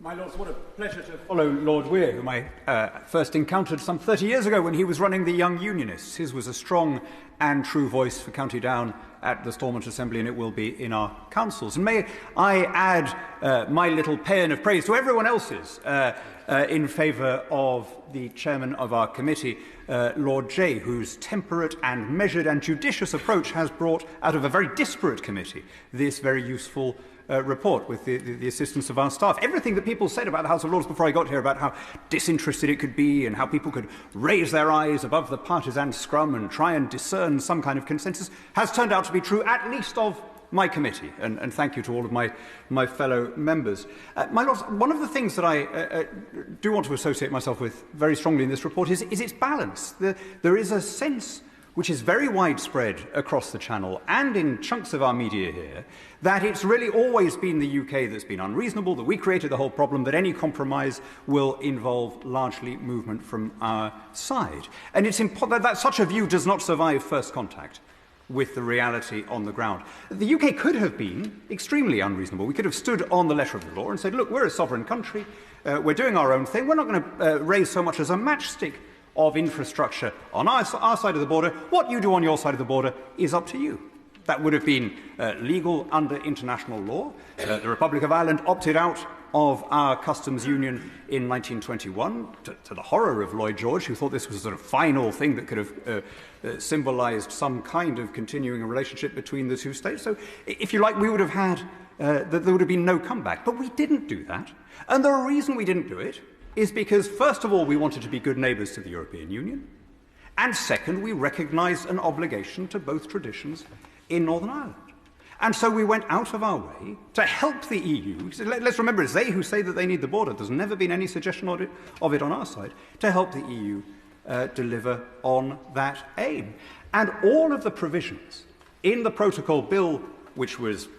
My Lords, what a pleasure to follow Lord Weir, whom I first encountered some 30 years ago when he was running the Young Unionists. His was a strong and true voice for County Down at the Stormont Assembly, and it will be in our councils. And may I add my little paean of praise to everyone else's in favour of the chairman of our committee, Lord Jay, whose temperate and measured and judicious approach has brought out of a very disparate committee this very useful report with the assistance of our staff. Everything that people said about the House of Lords before I got here, about how disinterested it could be and how people could raise their eyes above the partisan scrum and try and discern some kind of consensus, has turned out to be true, at least of my committee. And thank you to all of my fellow members. My Lords, one of the things that I do want to associate myself with very strongly in this report is its balance. There is a sense which is very widespread across the Channel and in chunks of our media here, that it's really always been the UK that's been unreasonable, that we created the whole problem, that any compromise will involve largely movement from our side. And it's important that such a view does not survive first contact with the reality on the ground. The UK could have been extremely unreasonable. We could have stood on the letter of the law and said, look, we're a sovereign country, we're doing our own thing, we're not going to raise so much as a matchstick of infrastructure on our side of the border. What you do on your side of the border is up to you. That would have been legal under international law. The Republic of Ireland opted out of our customs union in 1921, to the horror of Lloyd George, who thought this was a sort of final thing that could have symbolised some kind of continuing a relationship between the two states. So, if you like, we would have had, there would have been no comeback. But we didn't do that. And the reason we didn't do it is because, first of all, we wanted to be good neighbours to the European Union, and second, we recognised an obligation to both traditions in Northern Ireland. And so we went out of our way to help the EU. Let's remember, it's they who say that they need the border. There's never been any suggestion of it on our side, to help the EU deliver on that aim. And all of the provisions in the protocol bill, which is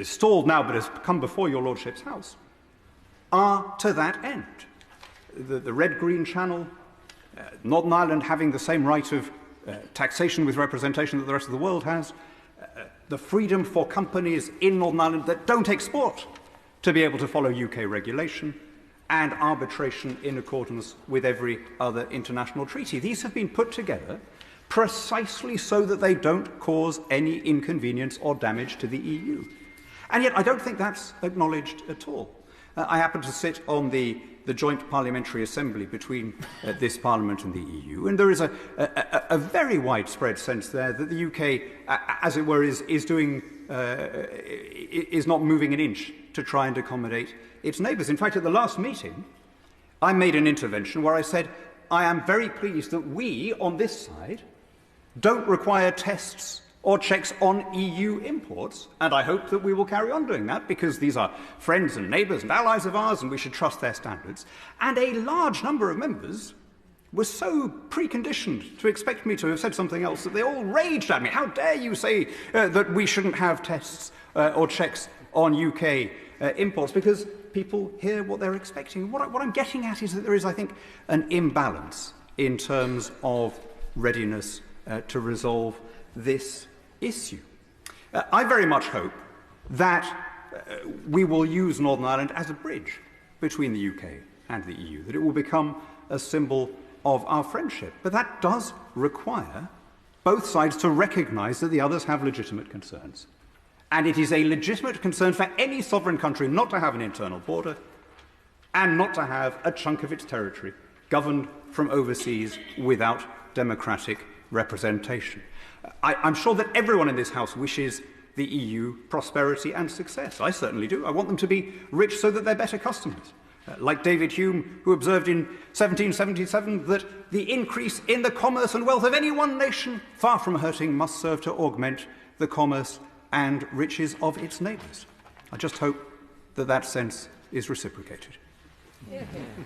stalled now but has come before your Lordship's House, are to that end. The Red-Green Channel, Northern Ireland having the same right of taxation with representation that the rest of the world has, the freedom for companies in Northern Ireland that don't export to be able to follow UK regulation, and arbitration in accordance with every other international treaty. These have been put together precisely so that they don't cause any inconvenience or damage to the EU. And yet I don't think that's acknowledged at all. I happen to sit on the joint parliamentary assembly between this Parliament and the EU, and there is a very widespread sense there that the UK, as it were, is not moving an inch to try and accommodate its neighbours. In fact, at the last meeting, I made an intervention where I said, I am very pleased that we, on this side, don't require tests or checks on EU imports, and I hope that we will carry on doing that, because these are friends and neighbours and allies of ours, and we should trust their standards. And a large number of members were so preconditioned to expect me to have said something else that they all raged at me. How dare you say that we shouldn't have tests or checks on UK imports, because people hear what they're expecting. What I'm getting at is that there is, I think, an imbalance in terms of readiness to resolve this issue. I very much hope that we will use Northern Ireland as a bridge between the UK and the EU, that it will become a symbol of our friendship. But that does require both sides to recognise that the others have legitimate concerns. And it is a legitimate concern for any sovereign country not to have an internal border and not to have a chunk of its territory governed from overseas without democratic representation. I'm sure that everyone in this House wishes the EU prosperity and success. I certainly do. I want them to be rich so that they're better customers. Like David Hume, who observed in 1777 that the increase in the commerce and wealth of any one nation, far from hurting, must serve to augment the commerce and riches of its neighbours. I just hope that that sense is reciprocated.